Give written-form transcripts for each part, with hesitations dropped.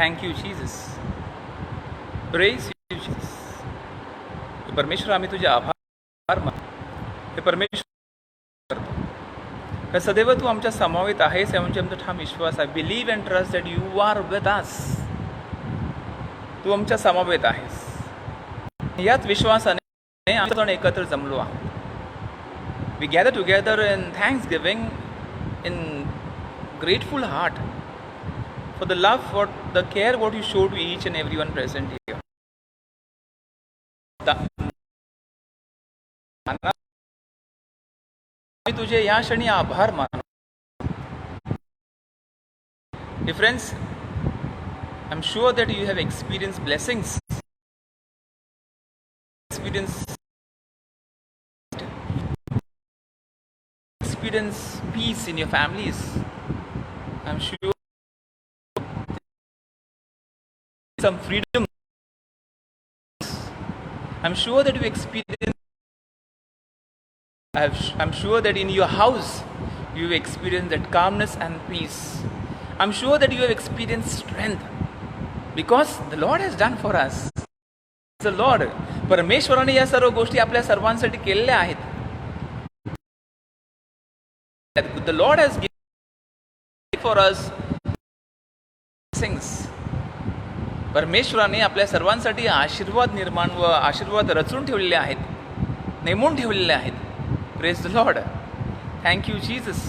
Thank you Jesus. Praise you Jesus. परमेश्वर आम्ही तुझे आभार मानतो. हे परमेश्वर करतो का सदैव तू आमच्या समवेत आहेस यामध्ये आमचा ठाम विश्वास आहे. Believe and trust that you are with us. तू आमच्या समवेत आहेस. याच विश्वासाने आम्ही एकत्र जमलो आहोत. We gather together in thanksgiving, in grateful heart for the love, for the care what you show to each and everyone present here. मी तुझे या क्षणी आभार मानतो. Friends, I'm sure that you have experienced blessings, experience peace in your families. I'm sure some freedom. I'm sure that you experience. I'm sure that in your house you experience that calmness and peace. I'm sure that you have experienced strength because the Lord has done for us. The Lord, परमेश्वराने या सर्व गोष्टी आपल्या सर्वांसाठी केलेल्या आहेत. The Lord has given for us things. परमेश्वराने आपल्या सर्वांसाठी आशीर्वाद निर्माण व आशीर्वाद रचून ठेवलेले आहेत, नेमून ठेवलेले आहेत. Praise the Lord. Thank you Jesus.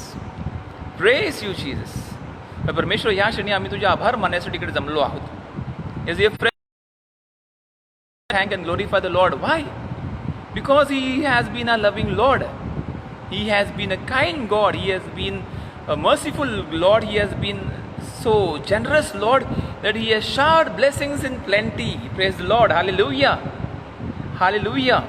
Praise you Jesus. परमेश्वर या क्षणी आम्ही तुझे आभार मानण्यासाठी इकडे जमलो आहोत. As your friend, thank and glorify the Lord. Why? Because He has been a loving Lord. He has been a kind God. He has been a merciful Lord. He has been so generous Lord that He has showered blessings in plenty. Praise the Lord. Hallelujah. Hallelujah.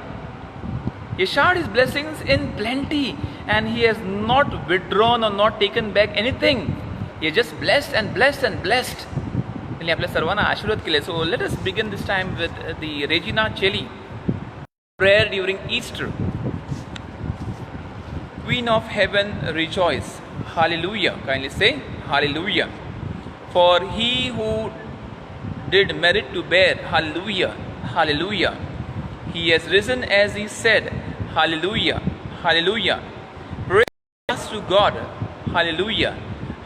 He showered His blessings in plenty and He has not withdrawn or not taken back anything. He has just blessed and blessed and blessed. त्यांनी आपल्या सर्वांना आशीर्वाद केले. So let us begin this time with the Regina Cheli prayer during Easter. Queen of heaven, rejoice. Hallelujah. Kindly say hallelujah. For He who did merit to bear. Hallelujah. Hallelujah. He has risen as He said. Hallelujah. Hallelujah. Praise to God. Hallelujah.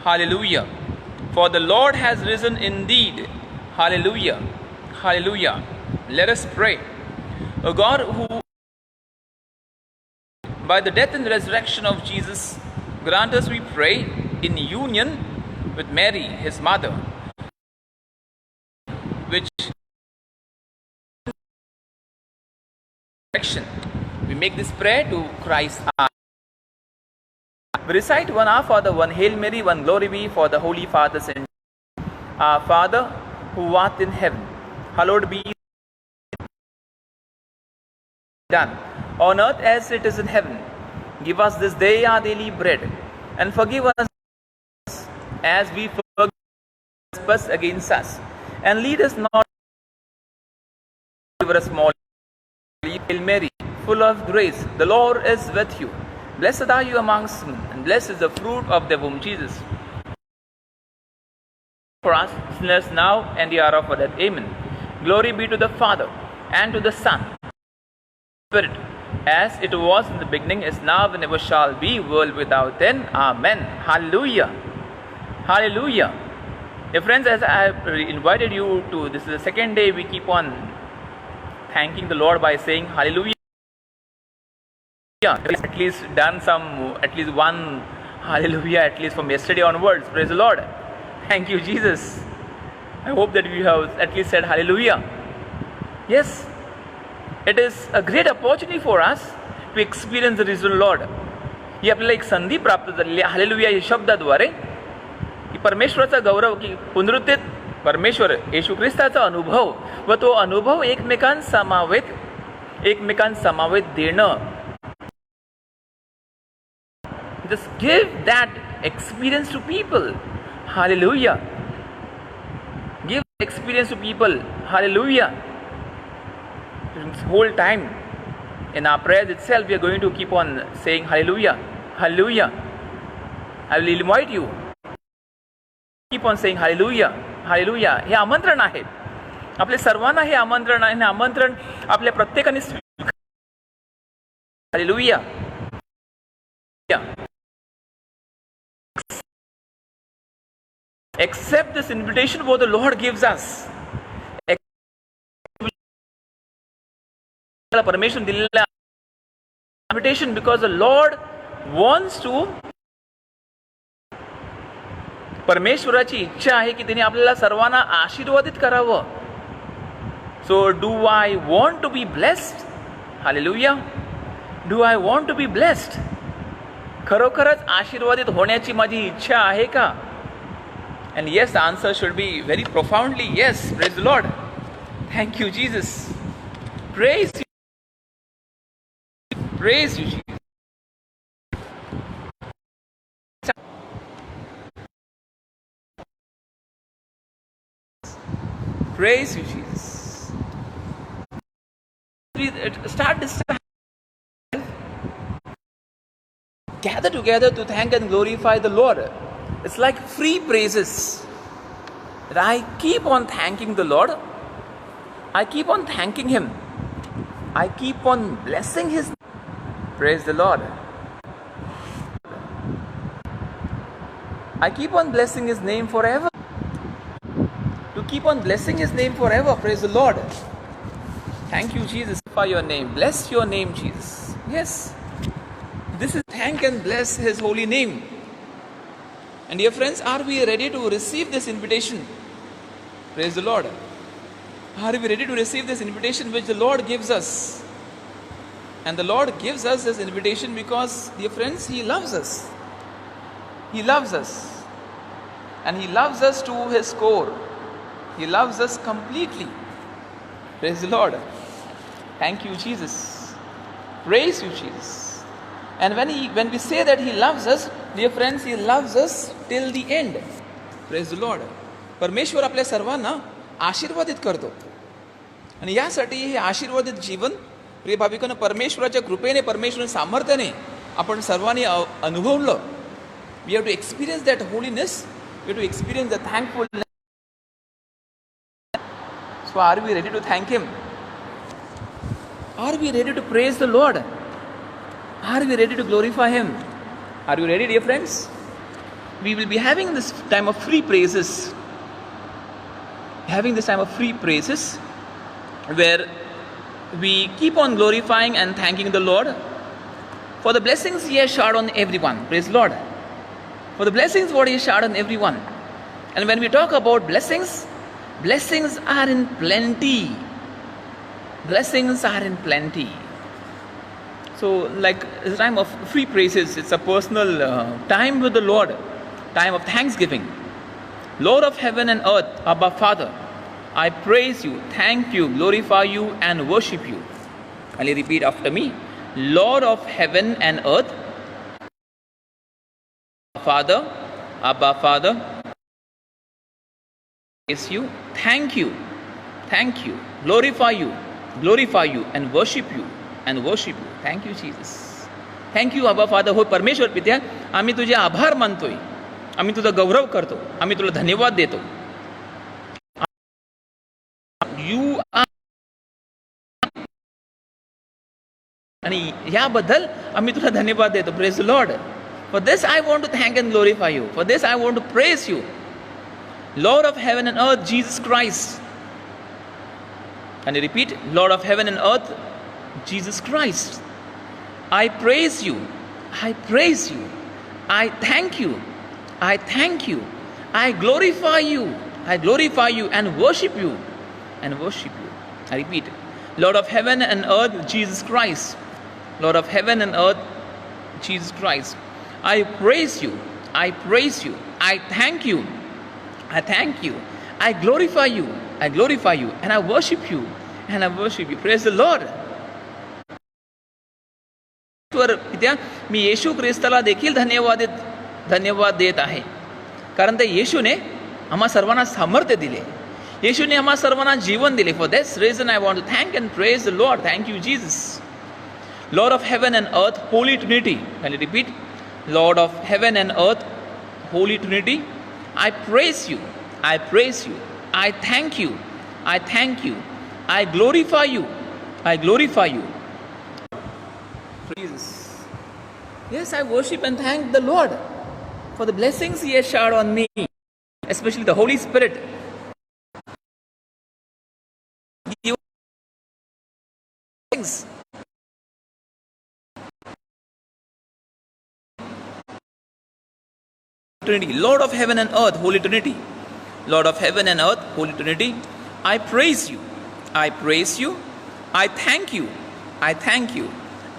Hallelujah. For the Lord has risen indeed. Hallelujah. Hallelujah. Let us pray. O God, who by the death and resurrection of Jesus grant us, we pray, in union with Mary, His mother, which we make this prayer to Christ. We recite one Our Father, one Hail Mary, one Glory be for the Holy Father sent. Our Father, who art in heaven, hallowed be done on earth as it is in heaven. Give us this day our daily bread, and forgive us as we forgive against us, and lead us not into small. Hail Mary, full of grace, the Lord is with you. Blessed are you amongst women, and blessed is the fruit of the womb, Jesus. For us sinners now and the hour of our death. Amen. Glory be to the Father, and to the Son, Spirit, as it was in the beginning, is now, and ever shall be, world without end. Amen. Hallelujah. Hallelujah. Dear friends, as I have invited you to, this is the second day we keep on thanking the Lord by saying Hallelujah. At least done at least one hallelujah, at least from yesterday onwards. Praise the Lord. Thank you, Jesus. I hope that we have at least said hallelujah. Yes, it is a great opportunity for us to experience the risen Lord. ही आपल्याला एक संधी प्राप्त झालेली आहे hallelujah या शब्दाद्वारे, की परमेश्वराचा गौरव, की पुनरुत्थित परमेश्वर येशू ख्रिस्ताचा अनुभव व तो अनुभव एकमेकांसमावेत देणं. Just give that experience to people. Hallelujah. Give experience to people. Hallelujah. This whole time in our prayers itself, we are going to keep on saying hallelujah. Hallelujah. I will invite you. Keep on saying hallelujah. Hallelujah. हे आमंत्रण आहे, आपल्या सर्वांना हे आमंत्रण आहे. आमंत्रण आपल्या प्रत्येकाने hallelujah. Accept this invitation what the Lord gives us. परमेश्वर दिलेला invitation because the Lord wants to. परमेश्वराची इच्छा आहे की त्याने आपल्याला सर्वांना आशीर्वादित करावं. So do I want to be blessed? Hallelujah. Do I want to be blessed? खरोखरच आशीर्वादित होण्याची माझी इच्छा आहे का? And yes, the answer should be very profoundly yes. Praise the Lord. Thank you, Jesus. Praise you. Praise you, Jesus. Praise you, Jesus. Start this. Gather together to thank and glorify the Lord. It's like free praises. That I keep on thanking the Lord. I keep on thanking Him. I keep on blessing His. Praise the Lord. I keep on blessing His name forever. To keep on blessing His name forever. Praise the Lord. Thank you, Jesus, for your name. Bless your name, Jesus. Yes. This is thank and bless His holy name. And dear friends, are we ready to receive this invitation? Praise the Lord. Are we ready to receive this invitation which the Lord gives us? And the Lord gives us this invitation because, dear friends, He loves us. He loves us. And He loves us to His core. He loves us completely. Praise the Lord. Thank you, Jesus. Praise you, Jesus. And when we say that He loves us, dear friends, He loves us till the end. Praise the Lord. परमेश्वर आपल्या सर्वांना आशीर्वादित करतो. आणि यासाठी हे आशीर्वादित जीवन प्रिय भाविकांनो परमेश्वराच्या कृपेने, परमेश्वराच्या सामर्थ्याने आपण सर्वांनी अनुभवलं. We have to experience that holiness. We have to experience the thankfulness. So are we ready to thank Him? Are we ready to praise the Lord? Are we ready to glorify Him? Are you ready, dear friends? We will be having this time of free praises. Having this time of free praises where we keep on glorifying and thanking the Lord for the blessings He has showered on everyone. Praise the Lord. For the blessings what He has showered on everyone. And when we talk about blessings, blessings are in plenty. Blessings are in plenty. So like it's a time of free praises. It's a personal time with the Lord. Time of thanksgiving. Lord of heaven and earth, Abba Father, I praise you, thank you, glorify you and worship you. And you repeat after me. Lord of heaven and earth, Father, Abba Father, praise you, thank you, glorify you and worship you. Thank you, Jesus. Thank you, Abba Father. हो परमेश्वर पित्या, आम्ही तुझे आभार मानतोय, आम्ही तुझा गौरव करतो, आम्ही तुला धन्यवाद देतो. You are, आणि याबद्दल आम्ही तुला धन्यवाद देतो. Praise the Lord. For this I want to thank and glorify you. For this I want to praise you. Lord of heaven and earth, Jesus Christ. And you repeat, Lord of heaven and earth, Jesus Christ. I praise you. I praise you. I thank you. I thank you. I glorify you. I glorify you and worship you. And worship you. I repeat, Lord of heaven and earth, Jesus Christ. Lord of heaven and earth, Jesus Christ. I praise you. I praise you. I thank you. I thank you. I glorify you. I glorify you. And I worship you. And I worship you. Praise the Lord. मी येशू ख्रिस्ताला देखील धन्यवाद देत आहे. कारण त्या येशूने आम्हा सर्वांना सामर्थ्य दिले. येशूने आम्हा सर्वांना जीवन दिले. For this reason I want to thank and praise the Lord. Thank you, Jesus. Lord of heaven and earth, Holy Trinity. Can you repeat? Lord of heaven and earth, Holy Trinity. I praise you. I praise you. I thank you. I thank you. I glorify you. I glorify you. Jesus. Yes, I worship and thank the Lord for the blessings He has showered on me, especially the Holy Spirit. Things. Trinity, Lord of heaven and earth, Holy Trinity. Lord of heaven and earth, Holy Trinity, I praise you. I praise you. I thank you. I thank you.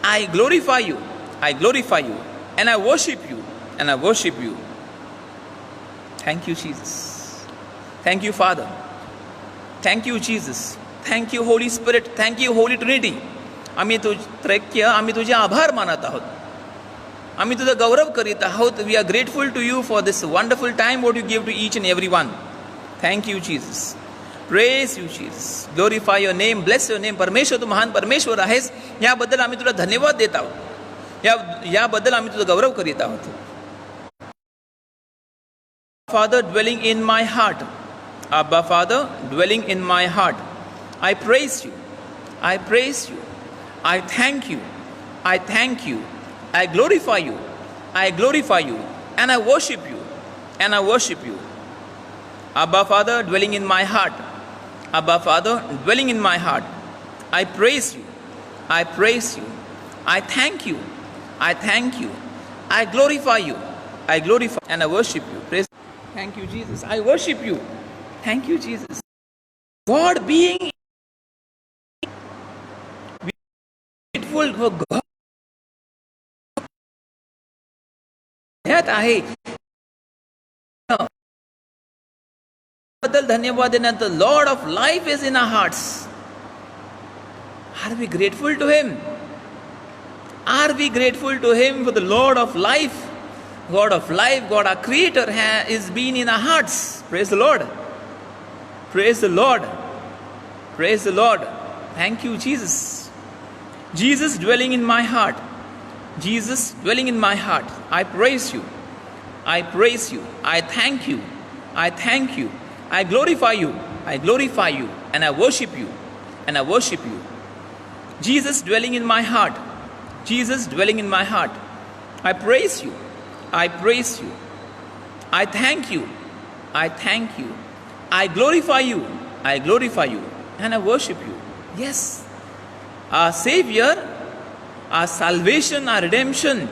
I glorify you. I glorify you. And I worship you. And I worship you. Thank you, Jesus. Thank you, Father. Thank you, Jesus. Thank you, Holy Spirit. Thank you, Holy Trinity. आम्ही तुझे आभार मानत आहोत. आम्ही तुझा गौरव करीत आहोत. We are grateful to you for this wonderful time what you give to each and every one. Thank you, Jesus. Praise you, Jesus. Glorify your name. Bless your name. परमेश्वर तू महान परमेश्वर आहेस. याबद्दल आम्ही तुला धन्यवाद देत आहोत. याबद्दल आम्ही तुझा गौरव करीत आहोत. Father dwelling in my heart. Abba Father dwelling in my heart. I praise you. I praise you. I thank you. I thank you. I glorify you. I glorify you. And I worship you. And I worship you. Abba Father dwelling in my heart. Abba Father dwelling in my heart. I praise you. I praise you. I thank you. I thank you. I glorify you. I glorify and I worship you. Praise. Thank you, Jesus. I worship you. Thank you, Jesus. God being grateful for God. ह्यात आहे बद्दल धन्यवाद देण्यात. The Lord of life is in our hearts. Are we grateful to Him? Are we grateful to Him for the Lord of life? God of life, God our Creator is being in our hearts. Praise the Lord. Praise the Lord. Praise the Lord. Thank you, Jesus. Jesus dwelling in my heart. Jesus dwelling in my heart. I praise you. I praise you. I thank you. I thank you. I glorify you. I glorify you. And I worship you. And I worship you. Jesus dwelling in my heart. Jesus dwelling in my heart. I praise you. I praise you. I thank you. I thank you. I glorify you. I glorify you. And I worship you. Yes. Our Savior, our salvation, our redemption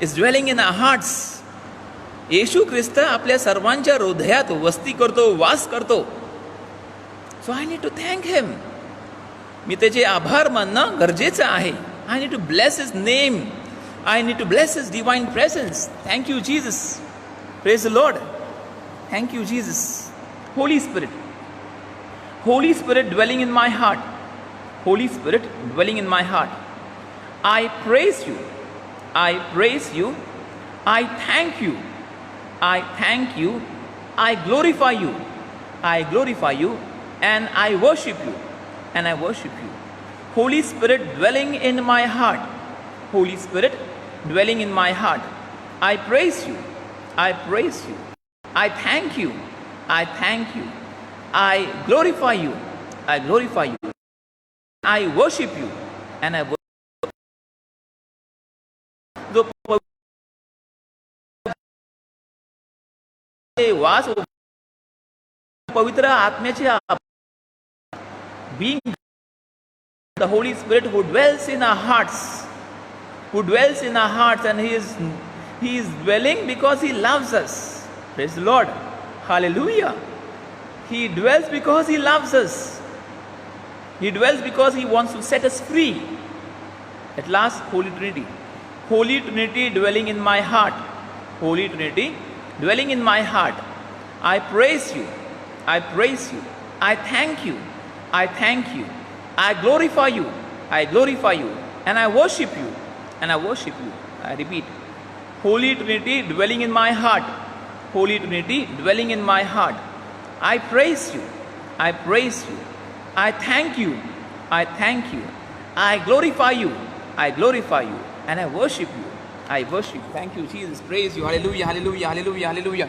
is dwelling in our hearts. येशू ख्रिस्त आपल्या सर्वांच्या हृदयात वस्ती करतो, वास करतो. So I need to thank him. मी त्याचे आभार मानणं गरजेचं आहे. I need to bless his name. I need to bless His divine presence. Thank you, Jesus. Praise the Lord. Thank you, Jesus. Holy Spirit. Holy Spirit dwelling in my heart. Holy Spirit dwelling in my heart. I praise you. I praise you. I thank you. I thank you. I glorify you. I glorify you. And I worship you. And I worship you. Holy Spirit dwelling in my heart. Holy Spirit dwelling in my heart. I praise you. I praise you. I thank you. I thank you. I glorify you. I glorify you. I worship you. And I worship वास पवित्र आत्म्याचे being the Holy Spirit who dwells in our hearts, who dwells in our hearts, and He is dwelling because He loves us. Praise the Lord. Hallelujah. He dwells because He loves us. He dwells because He wants to set us free. At last, Holy Trinity. Holy Trinity dwelling in my heart. Holy Trinity dwelling in my heart. I praise you. I praise you. I thank you. I thank you. I glorify you. I glorify you. And I worship you. And I worship you. I repeat. Holy Trinity dwelling in my heart. Holy Trinity dwelling in my heart. I praise you. I praise you. I thank you. I thank you. I glorify you. I glorify you. And I worship you. I worship you. Thank you, Jesus. Praise you. Hallelujah. Hallelujah. Hallelujah. Hallelujah.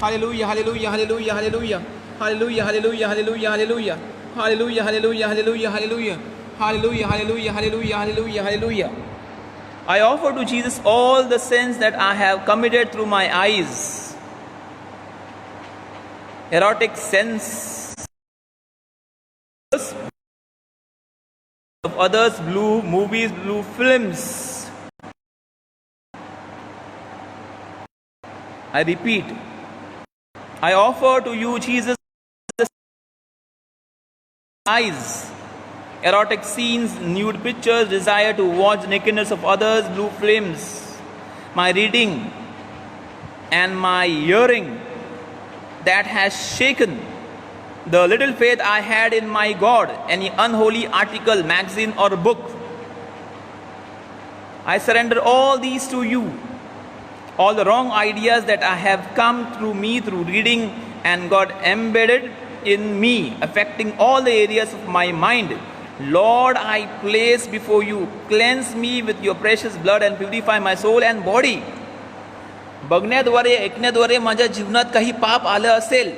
Hallelujah, hallelujah, hallelujah, hallelujah. Hallelujah, hallelujah, hallelujah, hallelujah. Hallelujah, hallelujah, hallelujah, hallelujah. Hallelujah, hallelujah, hallelujah, hallelujah, hallelujah. I offer to Jesus all the sins that I have committed through my eyes. Erotic sense of others, blue movies, blue films. I repeat, I offer to you, Jesus, the eyes, erotic scenes, nude pictures, desire to watch nakedness of others, blue flames, my reading and my hearing that has shaken the little faith I had in my God, any unholy article, magazine or book. I surrender all these to you. All the wrong ideas that I have come through me through reading and got embedded in me, affecting all the areas of my mind. Lord, I place before you, cleanse me with your precious blood and purify my soul and body. बघण्याद्वारे ऐकण्याद्वारे माझ्या जीवनात काही पाप आलं असेल,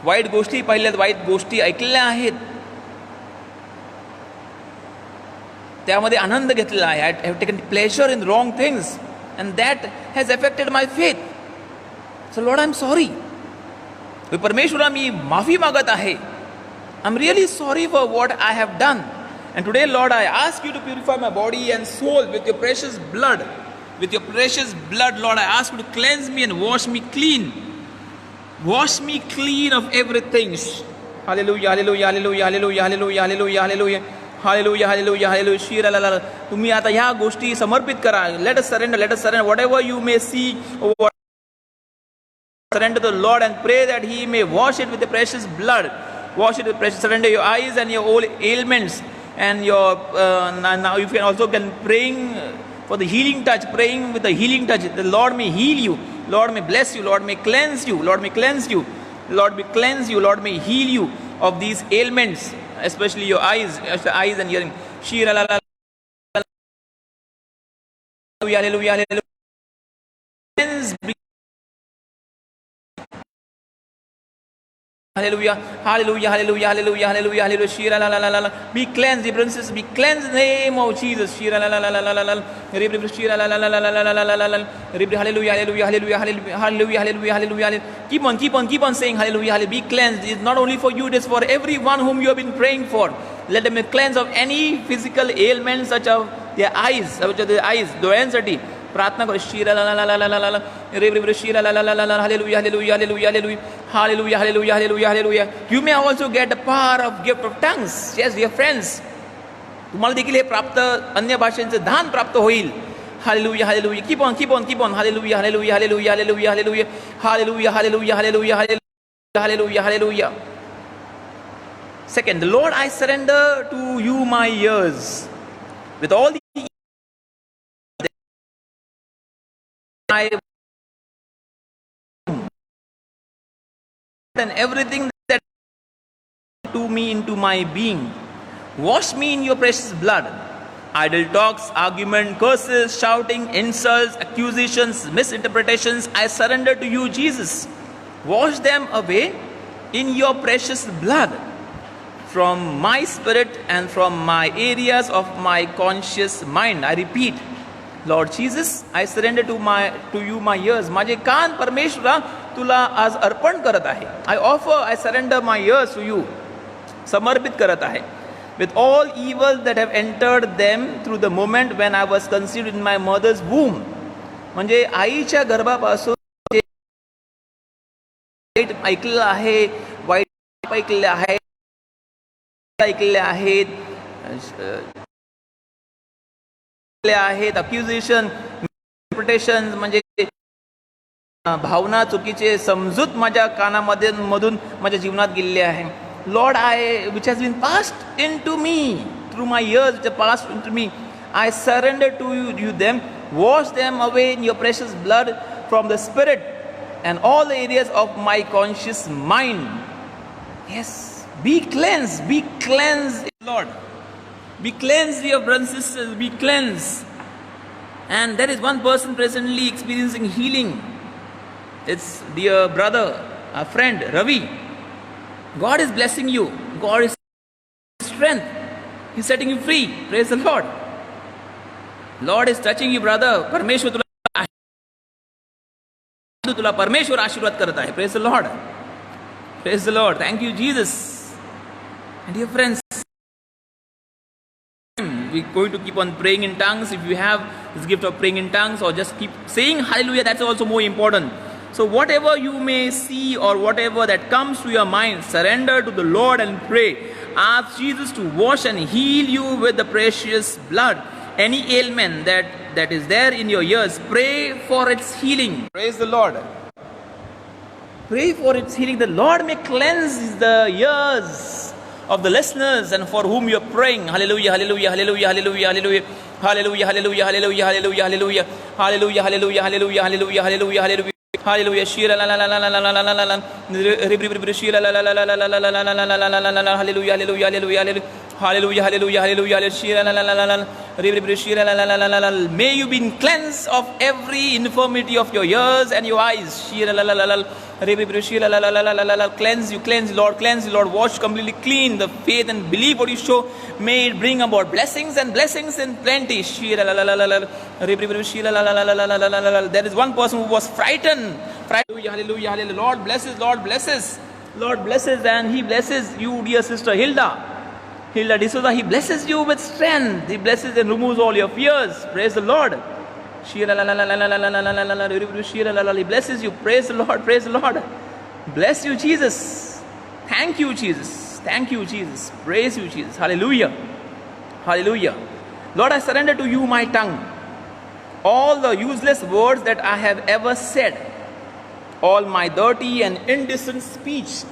white गोष्टी पाहिल्यात, white गोष्टी ऐकलेल्या आहेत, त्यामध्ये आनंद घेतलेला आहे. I have taken pleasure in wrong things and that has affected my faith. So Lord, I'm sorry. परमेश्वरा मी माफी मागत आहे. I'm really sorry for what I have done. And today, Lord, I ask you to purify my body and soul with your precious blood. With your precious blood, Lord, I ask you to cleanse me and wash me clean. Wash me clean of everything. Hallelujah, hallelujah, hallelujah, hallelujah, hallelujah, hallelujah, hallelujah. Hallelujah, hallelujah, hallelujah. Shira la la la. तुम्ही आता ह्या गोष्टी समर्पित करा. Let us surrender. Whatever you may see, surrender to the Lord and pray that He may wash it with the precious blood. Wash it with precious. Surrender your eyes and your all ailments and your. Now you can also praying for the healing touch. Praying with the healing touch. The Lord may heal you. Lord may bless you. Lord may cleanse you. Lord may cleanse you. Lord may cleanse you. Lord may heal you of these ailments, especially your eyes and hearing. Shira la la. Hallelujah, hallelujah. Hallelujah, hallelujah, hallelujah, hallelujah, hallelujah, hallelujah. Shira la la la la. Be cleansed, the princess. Be cleansed in the name of Jesus. Shira la la la la la la. Shira la la la la la la la la la. Hallelujah, hallelujah, hallelujah, hallelujah, hallelujah, hallelujah. Keep on saying hallelujah, hallelujah. Be cleansed. It's not only for you, it is for everyone whom you have been praying for. Let them be cleansed of any physical ailments such as their eyes, doenceity. प्रार्थना करो. शीरा ला ला ला ला ला ला ला रे शीरा ला ला ला ला ला. Hallelujah, hallelujah, hallelujah, hallelujah, hallelujah, hallelujah, hallelujah, hallelujah. You may also get the power of gift of tongues. Yes, dear friends, तुम्हाला देखील हे प्राप्त अन्य भाषांचे दान प्राप्त होईल. Hallelujah, hallelujah. Keep on. Hallelujah, hallelujah, hallelujah, hallelujah, hallelujah, hallelujah, hallelujah, hallelujah, hallelujah, hallelujah. Second, the Lord, I surrender to you my ears with all the and everything that to me into my being. Wash me in your precious blood. Idle talks, argument, curses, shouting, insults, accusations, misinterpretations, I surrender to you, Jesus. Wash them away in your precious blood from my spirit and from my areas of my conscious mind. I repeat, Lord Jesus, I surrender to you my ears. माझे कान परमेश्वरा तुला आज अर्पण करत आहे. I surrender my ears to you. समर्पित करत आहे. With all evil that have entered them through the moment when I was conceived in my mother's womb. म्हणजे आईच्या गर्भापासून वाईट ऐकलेलं आहे, वाईट ऐकलेले आहेत, अक्युजेशन, इंटरप्रिटेशन म्हणजे भावना चुकीचे समजूत माझ्या कानामध्ये मधून माझ्या जीवनात गेलेले आहे. Lord, which has been passed into me through my ears, which have passed into me, I surrender to you them. Wash them away in your precious blood from the spirit and all the areas of my conscious mind. Yes, be cleansed, Lord. Be cleansed, dear brothers and sisters, be cleansed. And there is one person presently experiencing healing. It's dear brother, a friend, Ravi. God is blessing you. God is strength. He's setting you free. Praise the Lord. Lord is touching you, brother. परमेश्वर तुला परमेश्वर आशीर्वाद करत आहे. Praise the Lord. Praise the Lord. Thank you, Jesus. And dear friends, we're going to keep on praying in tongues. If you have this gift of praying in tongues, or just keep saying hallelujah, that's also more important. So whatever you may see or whatever that comes to your mind, surrender to the Lord and pray. Ask Jesus to wash and heal you with the precious blood. Any ailment that is there in your ears, pray for its healing. Praise the Lord. Pray for its healing. The Lord may cleanse the ears of the listeners and for whom you're praying. Hallelujah, hallelujah, hallelujah, hallelujah, hallelujah. Hallelujah, hallelujah, hallelujah, hallelujah, hallelujah. Hallelujah, hallelujah, hallelujah, hallelujah, hallelujah, hallelujah. Hallelujah, shira la la la la la la la la la la, shira la la la la la la la la la la la la la, hallelujah, hallelujah, hallelujah, hallelujah, hallelujah, hallelujah, shira la la la la la, shira la la la la la la. May you be cleansed of every infirmity of your ears and your eyes. Shira la la la la. Cleanse you, Lord, cleanse you, Lord, wash completely clean the faith and believe what you show. May it bring about blessings and blessings in plenty. There is one person who was frightened. Hallelujah, hallelujah, hallelujah. Lord blesses, Lord blesses, Lord blesses, and He blesses you, dear sister Hilda D'Souza. He blesses you with strength. He blesses and removes all your fears. Praise the Lord. He blesses you. Praise the Lord. Praise the Lord. Bless you, Jesus. Thank you, Jesus. Thank you, Jesus. Praise you, Jesus. Hallelujah. Hallelujah. Lord, I surrender to you my tongue. All the useless words that I have ever said, all my dirty and indecent speech,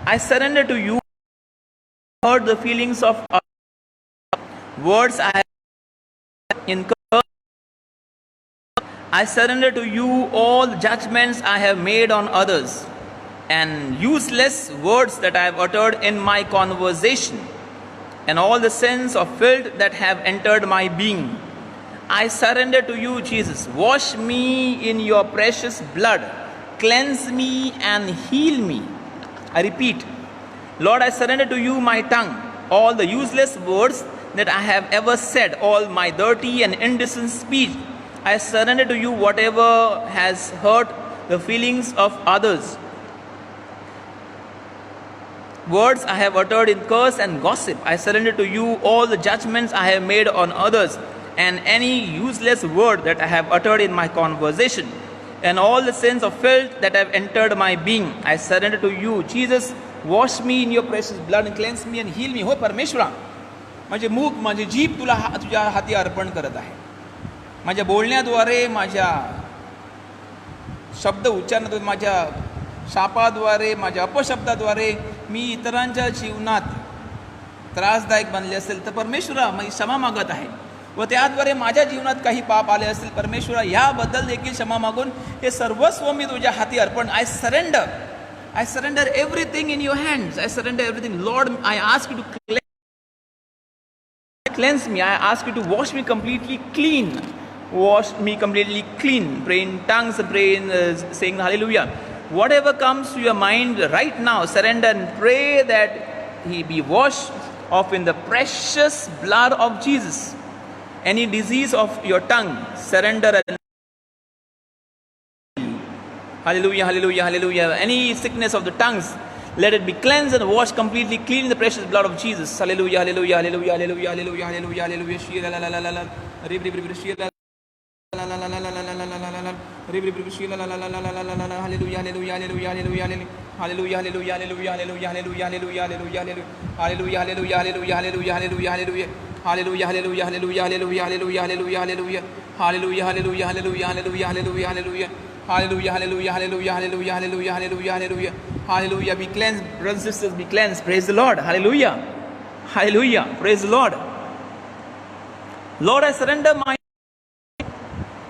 I surrender to you. Hurt the feelings of words I have incurred. I surrender to you all judgments I have made on others and useless words that I have uttered in my conversation and all the sins of filth that have entered my being. I surrender to you, Jesus. Wash me in your precious blood. Cleanse me and heal me. I repeat, Lord, I surrender to you my tongue, all the useless words that I have ever said, all my dirty and indecent speech. I surrender to you whatever has hurt the feelings of others. Words I have uttered in curse and gossip. I surrender to you all the judgments I have made on others and any useless word that I have uttered in my conversation and all the sins of filth that have entered my being. I surrender to you, Jesus. Wash me in your precious blood and cleanse me and heal me. हो परमेश्वरा, माझे मुख, माझी जीभ तुझ्या हाती अर्पण करत आहे. माझ्या बोलण्याद्वारे, माझ्या शब्द उच्चारणाद्वारे, माझ्या शापाद्वारे, माझ्या अपशब्दाद्वारे मी इतरांच्या जीवनात त्रासदायक बनले असेल तर परमेश्वरा मी क्षमा मागत आहे. व त्याद्वारे माझ्या जीवनात काही पाप आले असेल परमेश्वरा याबद्दल देखील क्षमा मागून हे सर्वस्व मी तुझ्या हाती अर्पण. I surrender everything in your hands. I surrender everything. Lord, I ask you to cleanse me. I ask you to wash me completely clean. Wash me completely clean. Pray in tongues, pray in saying hallelujah. Whatever comes to your mind right now, surrender and pray that he be washed off in the precious blood of Jesus. Any disease of your tongue, surrender and hallelujah, hallelujah, hallelujah. Any sickness of the tongues, let it be cleansed and washed completely clean in the precious blood of Jesus. Hallelujah, hallelujah, hallelujah, hallelujah, hallelujah, hallelujah, hallelujah. Shira la la la la la. Rib rib rib shira la la la la la la la la la la. Rib rib rib shira la la la la la la la la. Hallelujah, hallelujah, hallelujah, hallelujah, hallelujah, hallelujah, hallelujah, hallelujah, hallelujah, hallelujah, hallelujah, hallelujah, hallelujah, hallelujah, hallelujah, hallelujah. Hallelujah, hallelujah, hallelujah, hallelujah, hallelujah, hallelujah, hallelujah. Hallelujah, hallelujah, hallelujah, hallelujah, hallelujah, hallelujah. Hallelujah, hallelujah, hallelujah, hallelujah, hallelujah, hallelujah, hallelujah. Hallelujah, be cleansed, brothers and sisters, be cleansed. Praise the Lord. Hallelujah. Hallelujah. Praise the Lord. Lord, I surrender my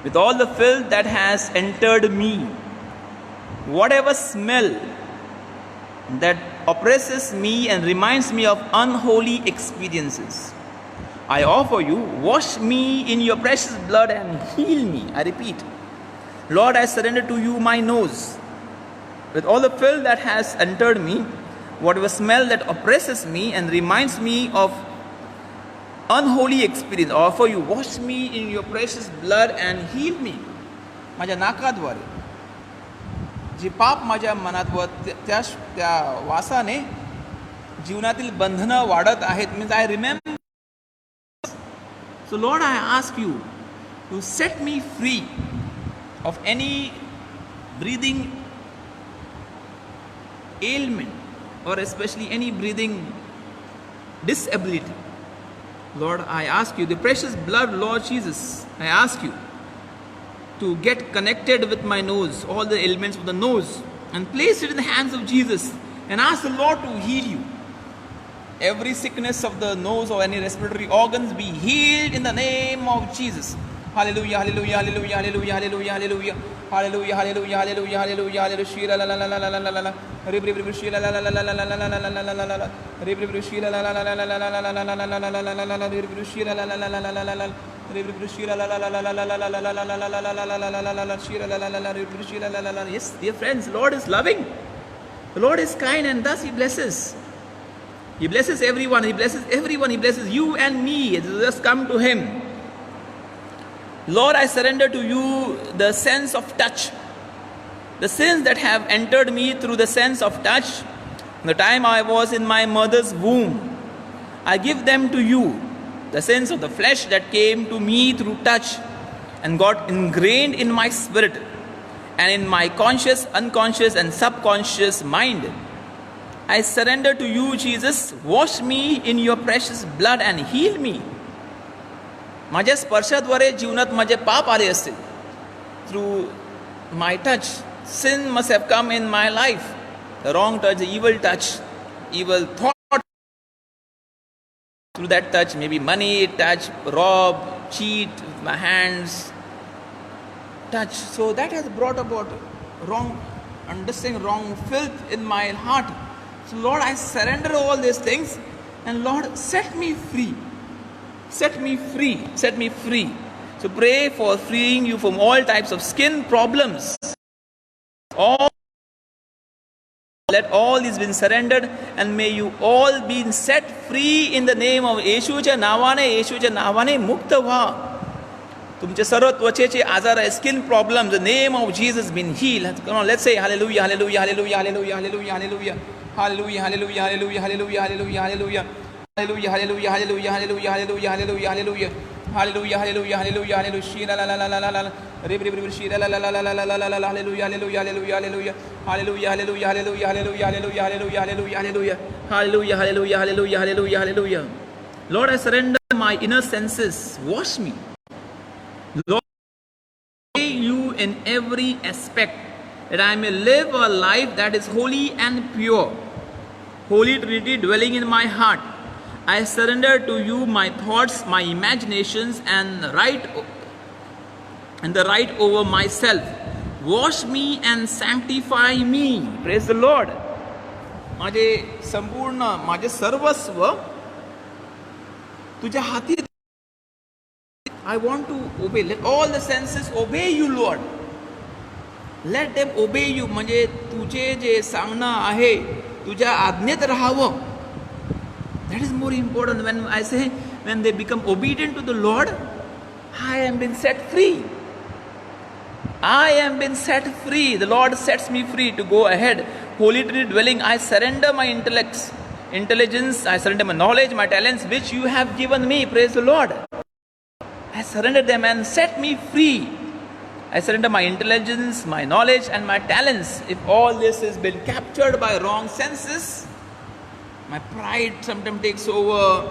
with all the filth that has entered me. Whatever smell that oppresses me and reminds me of unholy experiences, I offer you, wash me in your precious blood and heal me. I repeat, Lord, I surrender to you my nose. With all the filth that has entered me, whatever smell that oppresses me and reminds me of unholy experience, offer you, wash me in your precious blood and heal me. माझ्या नाकाद्वारे जे पाप माझ्या मनात व त्या वासाने जीवनातील बंधनं वाढत आहेत. Means I remember. So Lord, I ask you to set me free of any breathing ailment or especially any breathing disability. Lord, I ask you, the precious blood, Lord Jesus, I ask you to get connected with my nose, all the ailments of the nose, and place it in the hands of Jesus and ask the Lord to heal you. Every sickness of the nose or any respiratory organs be healed in the name of Jesus. Hallelujah, hallelujah, hallelujah, hallelujah, hallelujah, hallelujah, hallelujah, hallelujah, hallelujah, hallelujah, hallelujah, shira la la la la la la la la, rib rib rib shira la la la la la la la la la la la la, rib rib shira la la la la la la la la la la la la la la la, rib shira la la la la la la la la, rib rib shira la la la la la la la la la la la la la la la, shira la la la la, rib shira la la la. Yes, dear friends, Lord is loving. The Lord is kind, and thus He blesses. He blesses everyone. He blesses everyone. He blesses you and me. Just come to Him. Lord, I surrender to you the sense of touch. The sins that have entered me through the sense of touch, the time I was in my mother's womb, I give them to you. The sense of the flesh that came to me through touch and got ingrained in my spirit and in my conscious, unconscious and subconscious mind. I surrender to you, Jesus. Wash me in your precious blood and heal me. माझ्या स्पर्शाद्वारे जीवनात माझे पाप आले असतील. Through my touch, sin must have come in my life. The wrong touch, the evil touch, evil thought. Through that touch, maybe money touch, rob, cheat with my hands, touch. So that has brought about wrong understanding, wrong filth in my heart. So Lord, I surrender all these things, and Lord, set me free. Set me free. Set me free. So pray for freeing you from all types of skin problems. Let all these be surrendered, and may you all be set free in the name of येशूच्या नावाने मुक्त व्हा. तुमचे सर्व त्वचेचे आजार आहे, skin problems, the name of Jesus been healed. Come on, let's say hallelujah, hallelujah, hallelujah, hallelujah, hallelujah, hallelujah, hallelujah, hallelujah, hallelujah, hallelujah, hallelujah, hallelujah. Hallelujah, hallelujah, hallelujah, hallelujah, hallelujah, hallelujah, hallelujah, hallelujah, hallelujah, hallelujah, hallelujah, shira la la la la la la, rib rib rib shira la la la la la la la la, hallelujah, hallelujah, hallelujah, hallelujah, hallelujah, hallelujah, hallelujah, hallelujah, hallelujah, hallelujah, hallelujah, hallelujah, hallelujah, hallelujah, hallelujah, hallelujah. Lord, I surrender my inner senses. Wash me. Lord, obey you in every aspect, that I may live a life that is holy and pure. Holy Trinity dwelling in my heart, I surrender to you my thoughts, my imaginations, and the right over myself. Wash me and sanctify me. Praise the Lord. माझे सर्वस्व तुझ्या हाती. I want to obey. Let all the senses obey you, Lord. Let them obey you. म्हणजे तुझे जे सांगणं आहे तुझ्या आज्ञेत राहावं. That is more important. When I say, when they become obedient to the Lord, I am been set free. I am been set free. The Lord sets me free to go ahead. Holy Trinity dwelling, I surrender my intelligence, I surrender my knowledge, my talents, which you have given me. Praise the Lord. I surrender them and set me free. I surrender my intelligence, my knowledge, and my talents. If all this has been captured by wrong senses, my pride sometimes takes over,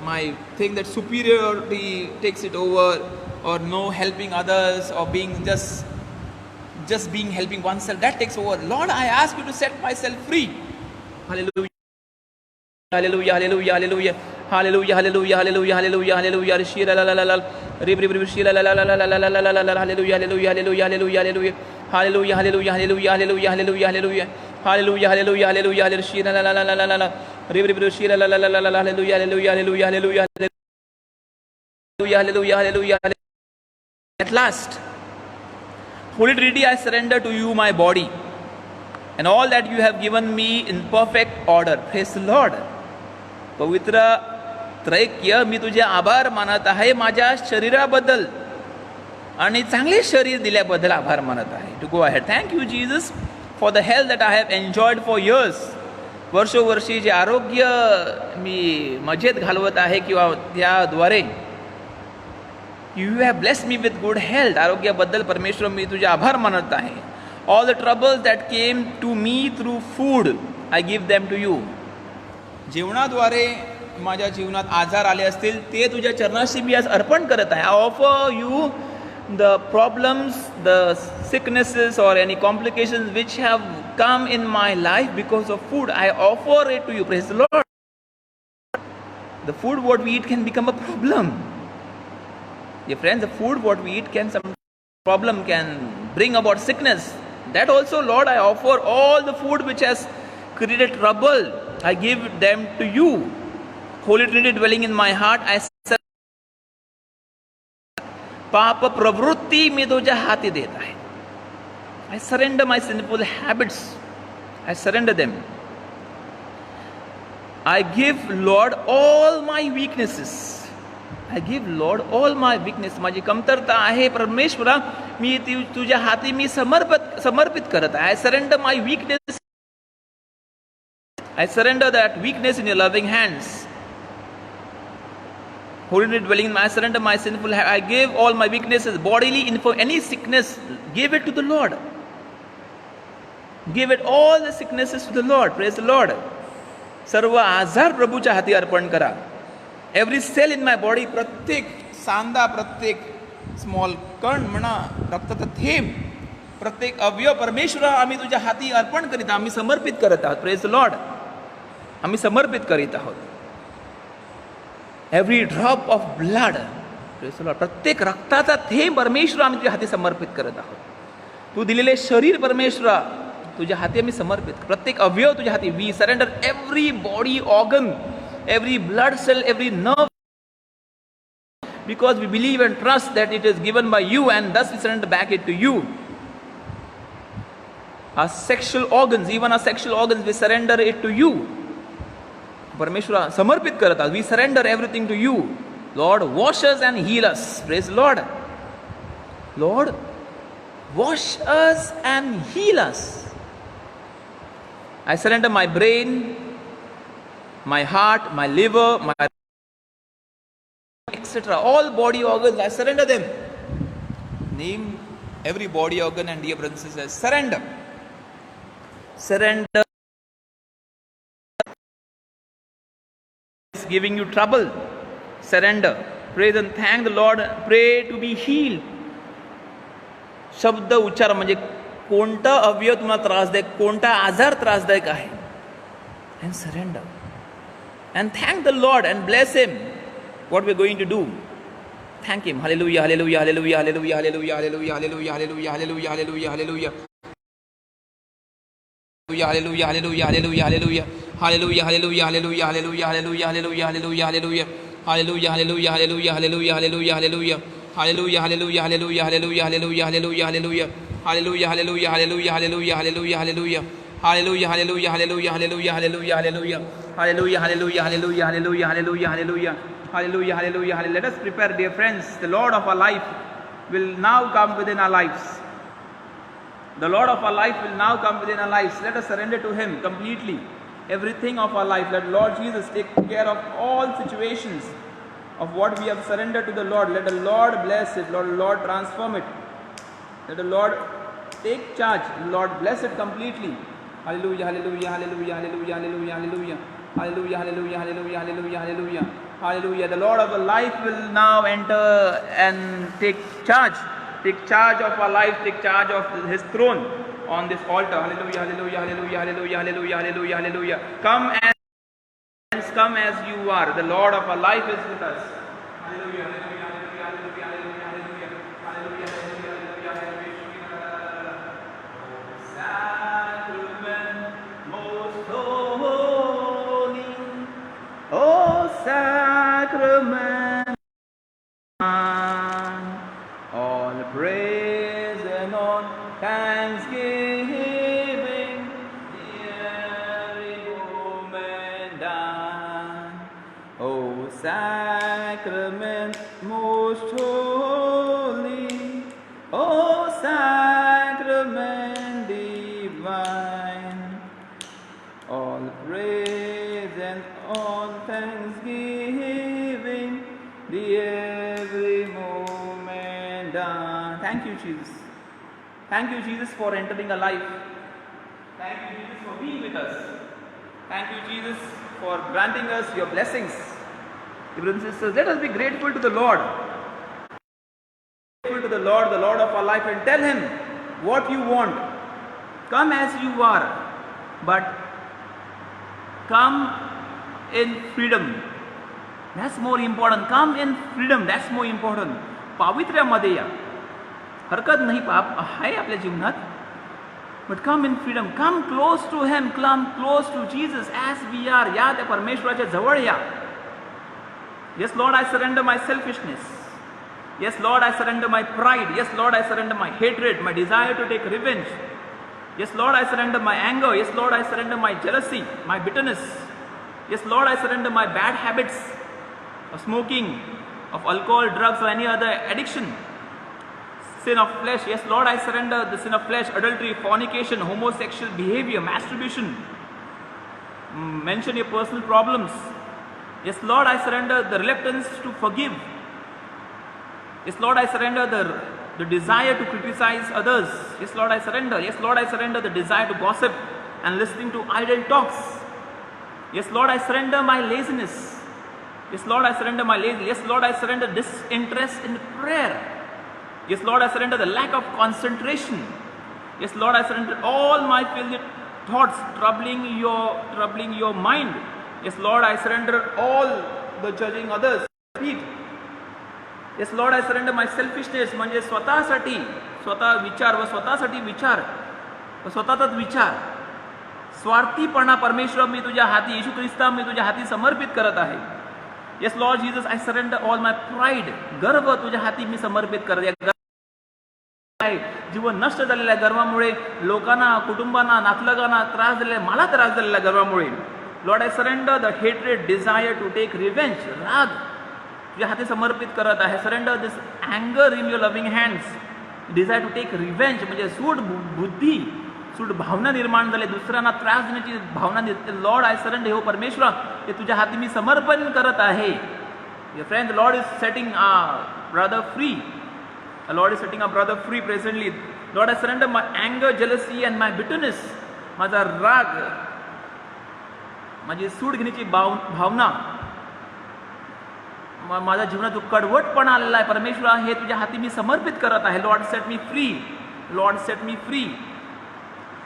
my think that superiority takes it over, or no helping others, or being just being helping oneself, that takes over. Lord, I ask you to set myself free. Hallelujah. Hallelujah, hallelujah, hallelujah, hallelujah, hallelujah, hallelujah, hallelujah, hallelujah, shira la la la la, rib rib rib shira la la la la la la la la la, hallelujah, hallelujah, hallelujah, hallelujah, hallelujah, hallelujah, hallelujah, hallelujah, hallelujah, hallelujah, hallelujah, hallelujah, hallelujah, hallelujah, shira la la la la la la la, rib rib rib shira la la la la la, hallelujah, hallelujah, hallelujah, hallelujah, hallelujah, hallelujah, hallelujah. At last, Holy Trinity, I surrender to you my body and all that you have given me in perfect order. Praise the Lord. पवित्र त्रैक्य, मी तुझे आभार मानत आहे माझ्या शरीराबद्दल आणि चांगले शरीर दिल्याबद्दल आभार मानत आहे. To go ahead. Thank you Jesus for the health that I have enjoyed for years. वर्षोवर्षी जे आरोग्य मी मजेत घालवत आहे किंवा त्याद्वारे you have blessed me with good health. आरोग्याबद्दल परमेश्वर मी तुझे आभार मानत आहे. All the troubles that came to me through food I give them to you. जेवणाद्वारे माझ्या जीवनात आजार आले असतील ते तुझ्या चरणाशी मी आज अर्पण करत आहे. I offer you the problems, the sicknesses or any complications which have come in my life because of food. I offer it to you. Praise the Lord. The food what we eat can become a problem. Dear friends, the food what we eat can some problem, can bring about sickness. That also, Lord, I offer all the food which has created trouble. I give them to you. Holy Trinity dwelling in my heart, I पाप प्रवृत्ती मी तुझ्या हाती देत आहे. I surrender my sinful habits. I surrender them. I give Lord all my weaknesses. I give Lord all my weakness. माझी कमतरता आहे परमेश्वरा, मी तुझ्या हाती मी समर्पित करत आहे. I surrender my weakness. I surrender that weakness in your loving hands. Holy Trinity dwelling in my, I surrender my sinful habits. I give all my weaknesses, bodily, for any sickness, give it to the Lord. Give it all the sicknesses to the Lord. Praise the Lord. सर्व आजार प्रभूच्या हाती अर्पण करा. Every cell in my body, प्रत्येक सांधा, प्रत्येक small कण म्हणा, रक्ताचा थेंब, प्रत्येक अवयव परमेश्वरा आम्ही तुझ्या हाती अर्पण करीत आहोत. आम्ही समर्पित करत आहोत. Praise the Lord. आम्ही समर्पित करीत आहोत. एव्हरी ड्रॉप ऑफ ब्लड, प्रत्येक रक्ताचा थेंब परमेश्वर आम्ही तुझ्या हाती समर्पित करत आहोत. तू दिलेले शरीर परमेश्वरा तुझ्या हाती आम्ही समर्पित. प्रत्येक अवयव तुझ्या हाती. We surrender every body organ, every blood cell, every nerve, because we believe and trust that it is given by you, and thus we surrender back it to you. Our sexual organs, even our sexual organs, we surrender it to you. परमेश्वरा समर्पित करत आहोत. We surrender everything to you. Lord, wash us and heal us. Praise Lord. Lord, wash us and heal us. I surrender my brain, my heart, my liver, my etcetera, all body organs, I surrender them. Name every body organ, and dear brothers and sisters, surrender. Surrender is giving you trouble. Surrender. Praise and thank the Lord. Pray to be healed. शब्द उच्चार म्हणजे कोणता अवयव तुम्हाला त्रासदायक, कोणता आजार त्रासदायक आहे. And surrender. And thank the Lord and bless Him. What we're going to do. Thank Him. Hallelujah, hallelujah, hallelujah, hallelujah, hallelujah, hallelujah, hallelujah, hallelujah, hallelujah, hallelujah, hallelujah. Hallelujah, hallelujah, hallelujah, hallelujah. Hallelujah, hallelujah, hallelujah, hallelujah, hallelujah, hallelujah, hallelujah, hallelujah. Hallelujah, hallelujah, hallelujah, hallelujah, hallelujah, hallelujah. Hallelujah, hallelujah, hallelujah, hallelujah, hallelujah, hallelujah, hallelujah. Hallelujah, hallelujah, hallelujah, hallelujah, hallelujah, hallelujah. Hallelujah, hallelujah, hallelujah, hallelujah, hallelujah, hallelujah. Hallelujah, hallelujah, hallelujah, hallelujah, hallelujah, hallelujah. Hallelujah, hallelujah, hallelujah. Let us prepare, dear friends. The Lord of our life will now come within our lives. The Lord of our life will now come within our lives. Let us surrender to Him completely. Everything of our life. Let Lord Jesus take care of all situations of what we have surrendered to the Lord. Let the Lord bless it. Lord transform it. Let the Lord take charge. Lord bless it completely. Hallelujah, hallelujah, hallelujah, hallelujah, hallelujah, hallelujah. Hallelujah, hallelujah, hallelujah, hallelujah, hallelujah. Hallelujah. The Lord of our life will now enter and take charge. Take charge of our life. Take charge of His throne on this altar. Hallelujah, hallelujah, hallelujah, hallelujah, hallelujah, hallelujah, hallelujah. Come as you are. The Lord of our life is with us. Hallelujah, hallelujah, hallelujah, hallelujah, hallelujah, hallelujah, hallelujah, hallelujah. Sacrament most holy, oh sacrament, all praise and honor sacrament most holy, O sacrament divine, all praise and all thanksgiving, the every moment done. Thank you, Jesus. Thank you, Jesus, for entering our life. Thank you, Jesus, for being with us. Thank you, Jesus, for granting us your blessings. Brothers and sisters, let us be grateful to the Lord. Grateful to the Lord of our life, and tell Him what you want. Come as you are, but come in freedom. That's more important. Come in freedom. That's more important. पावित्र्यामध्ये या. हरकत नाही पाप आहे आपल्या जीवनात. But come in freedom. Come close to Him. Come close to Jesus as we are. या त्या परमेश्वराच्या जवळ या. Yes, Lord, I surrender my selfishness. Yes, Lord, I surrender my pride. Yes, Lord, I surrender my hatred, my desire to take revenge. Yes, Lord, I surrender my anger. Yes, Lord, I surrender my jealousy, my bitterness. Yes, Lord, I surrender my bad habits of smoking, of alcohol, drugs, or any other addiction. Sin of flesh. Yes, Lord, I surrender the sin of flesh, adultery, fornication, homosexual behavior, masturbation. Mention your personal problems. Yes, Lord, I surrender the reluctance to forgive. Yes, Lord, I surrender the desire to criticize others. Yes, Lord, I surrender. Yes, Lord, I surrender the desire to gossip and listening to idle talks. Yes, Lord, I surrender my laziness. Yes, Lord, I surrender my laziness. Yes, Lord, I surrender disinterest in prayer. Yes, Lord, I surrender the lack of concentration. Yes, Lord, I surrender all my filthy thoughts troubling your mind. Yes, Lord, I surrender all the judging others. Yes, Lord, I surrender my selfishness. म्हणजे स्वतःसाठी विचार व स्वतःसाठी विचार व स्वतःचाच विचार. स्वार्थीपणा परमेश्वर मी तुझ्या हाती, येशू ख्रिस्ता मी तुझ्या हाती समर्पित करत आहे. Yes, Lord Jesus, I surrender all my pride. गर्व तुझ्या हाती मी समर्पित करत आहे. जीवन नष्ट झालेल्या गर्वामुळे लोकांना, कुटुंबांना, नातलगांना त्रास दिलेला, मला त्रास दिलेल्या गर्वामुळे. Lord, I surrender the hatred, desire to take revenge. राग तुझ्या हाती समर्पित करत आहे. Surrender this anger in your loving hands. Desire to take revenge म्हणजे सूड बुद्धी, सूड भावना निर्माण झाले, दुसऱ्यांना त्रास देण्याची भावना. Lord, I surrender. हो परमेश्वरा, हे तुझ्या हाती मी समर्पण करत आहे. Your friend, the Lord is setting our brother free. The Lord is setting our brother free presently. Lord, I surrender my anger, jealousy and my bitterness. माझा राग, माझी सूड घेण्याची भावना, माझ्या जीवनात जो कडवटपणा आलेला आहे परमेश्वरा, हे तुझ्या हाती मी समर्पित करत आहे. Lord, set me free. Lord, set me free.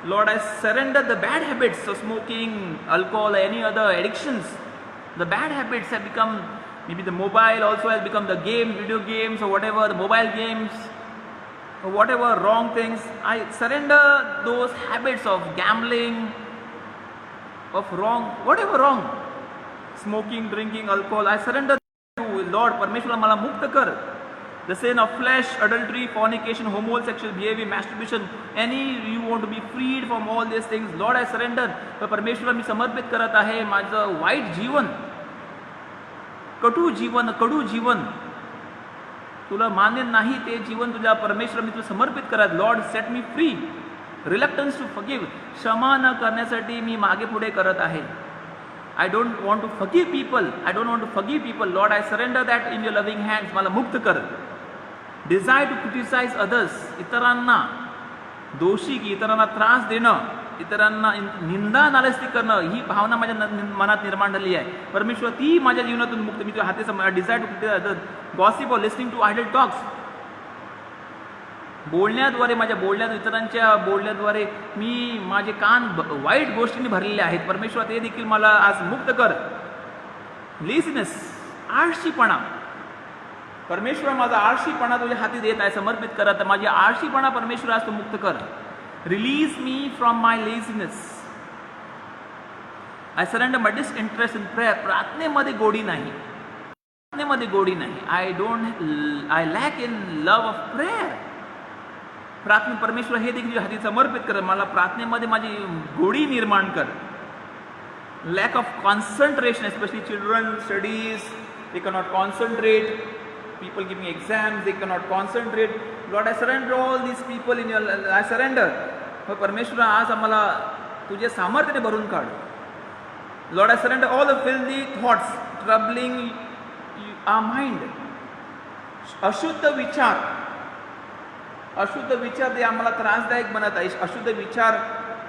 Lord, I surrender the bad habits of smoking, alcohol, any other addictions. The bad habits have become, maybe the mobile also has become the games, video games or whatever, the mobile games or whatever wrong things. I surrender those habits of gambling, of wrong, whatever wrong, smoking, drinking, alcohol. I surrender to Lord. परमेश्वरा मला मुक्त कर. The sin of flesh, adultery, fornication, homosexual behavior, masturbation, any you want to be freed from all these things. Lord, I surrender. परमेश्वरा मी समर्पित करत आहे माझं white जीवन, कडू जीवन तुला मान्य नाही ते जीवन तुझ्या परमेश्वरा मी तुला समर्पित करत. Lord, set me free. Reluctance to forgive. क्षमा न करण्यासाठी मी मागे पुढे करत आहे. I don't want to forgive people. Lord, I surrender that in your loving hands. मला मुक्त कर. Desire to criticize others. इतरांना दोषी की इतरांना त्रास देणं, इतरांना निंदा नालस्ती करणं, ही भावना माझ्या मनात निर्माण झाली आहे. परमेश्वर ती माझ्या जीवनातून मुक्त. मी तुझ्या हाती desire to criticise others, gossip or listening to idle talks. बोलण्याद्वारे, माझ्या बोलण्यात, इतरांच्या बोलण्याद्वारे मी माझे कान वाईट गोष्टींनी भरलेले आहेत. परमेश्वर ते देखील मला आज मुक्त कर. लेझीनेस, आळशीपणा, परमेश्वर माझा आळशीपणा तुझ्या हाती देत आहे, समर्पित करत. माझी आळशीपणा परमेश्वर आज तू मुक्त कर. Release me from my laziness. I surrender my disinterest in prayer. प्रार्थनेमध्ये गोडी नाही, I lack in love of prayer. प्रार्थना परमेश्वर हे देखील हाती समर्पित कर. मला प्रार्थनेमध्ये माझी गोडी निर्माण कर. Lack of concentration, especially children studies, they cannot concentrate, people giving exams, they cannot concentrate. Lord, I surrender all these people in your life. I surrender. परमेश्वरा आज आम्हाला तुझे सामर्थ्याने भरून काढ. Lord, I surrender all the filthy thoughts troubling our mind. अशुद्ध विचार ते आम्हाला त्रासदायक बनत आहे. अशुद्ध विचार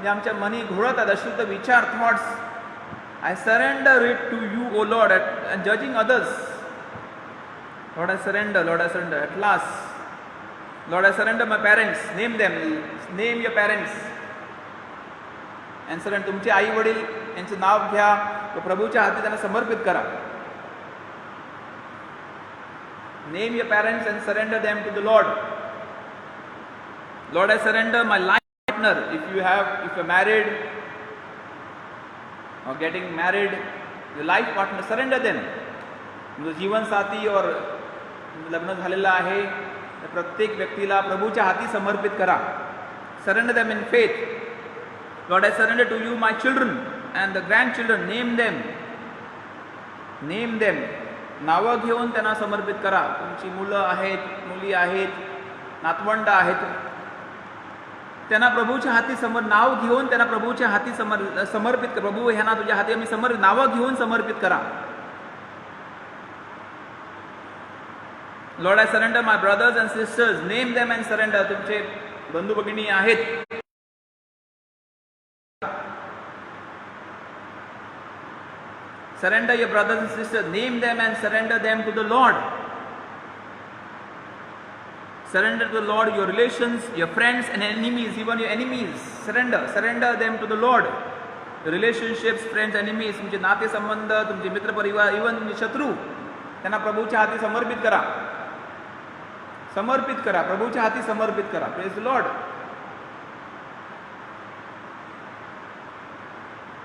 जे आमच्या मनी घोळत आहेत, अशुद्ध विचार, thoughts, I surrender it to you, O Lord, and judging others. Lord, I surrender. At last, Lord, I surrender my parents. Name them. Name your parents. And surrender. तुमचे आई वडील यांचं नाव घ्या, प्रभूच्या हाती त्यांना समर्पित करा. Name your parents and surrender them to the Lord. Lord, I surrender my life partner. If you're married or getting married, your life partner, surrender them. तुमचं जीवनसाथी और लग्न झालेलं आहे, प्रत्येक व्यक्तीला प्रभूच्या हाती समर्पित करा. Surrender them in faith. Lord, I surrender to you my children and the grandchildren. Name them. नावं घेऊन त्यांना समर्पित करा. तुमची मुलं आहेत, मुली आहेत, नातवंड आहेत, त्यांना प्रभूच्या हाती नाव घेऊन त्यांना प्रभूच्या हाती समर्पित करा. प्रभू ह्यांना तुझ्या हाती आम्ही नावं घेऊन समर्पित करा. Lord, I surrender my brothers and sisters. Name them and surrender. तुमचे बंधू भगिनी आहेत, surrender your brothers and sisters. Name them and surrender them to the Lord. Surrender to the Lord your relations, your friends and enemies, even your enemies. Surrender them to the Lord. Your relationships, friends, enemies, तुमचे नाते संबंध, तुमचे मित्र परिवार, even तुमचे शत्रू, त्यांना प्रभूच्या हाती समर्पित करा. प्रभूच्या हाती समर्पित करा. Praise the Lord.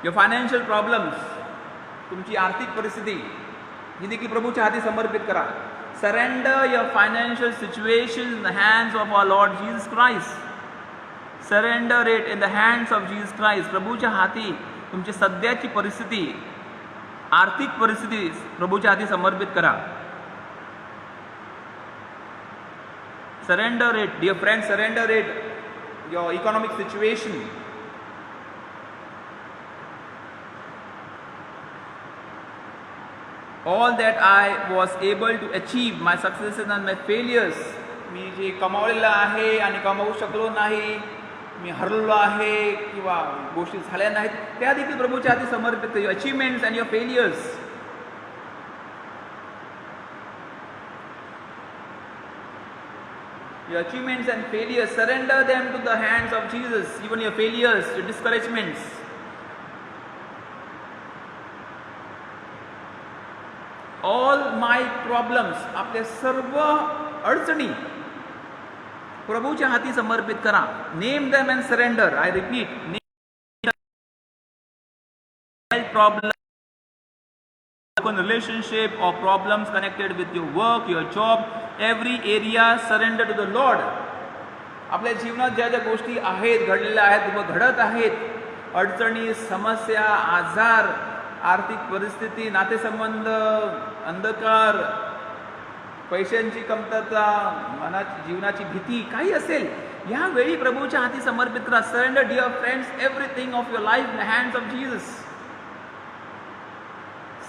Your financial problems, तुमची आर्थिक परिस्थिती ही देखील प्रभूच्या हाती समर्पित करा. Surrender your financial situation in the hands of our Lord Jesus Christ. Surrender it in the hands of Jesus Christ. प्रभूच्या हाती तुमची सध्याची परिस्थिती, आर्थिक परिस्थिती प्रभूच्या हाती समर्पित करा. Surrender it, dear friends, surrender it. Your economic situation. All that I was able to achieve, my successes and my failures, मी जे कमावलेलं आहे आणि कमावू शकलो नाही, मी हरलो आहे किंवा गोष्टी झाल्या नाहीत, त्या देखील प्रभूच्या हाती समर्पित करा. Your achievements and your failures. Your achievements and failures, surrender them to the hands of Jesus. Even your failures, your discouragements. All my problems, आपले सर्व अडचणी प्रभूच्या हाती समर्पित करा. Name them and surrender. I repeat, name problem, relationship or problems connected with your work, your job, every area, surrender to the Lord. आपल्या जीवनात ज्या ज्या गोष्टी आहेत, घडलेल्या आहेत व घडत आहेत, अडचणी, समस्या, आजार, आर्थिक परिस्थिती, नातेसंबंध, अंधकार, पैशांची कमतरता, मनाची जीवनाची भीती, काही असेल, यावेळी प्रभूच्या हाती समर्पित करा. Surrender, dear friends, everything of your life in the hands of Jesus.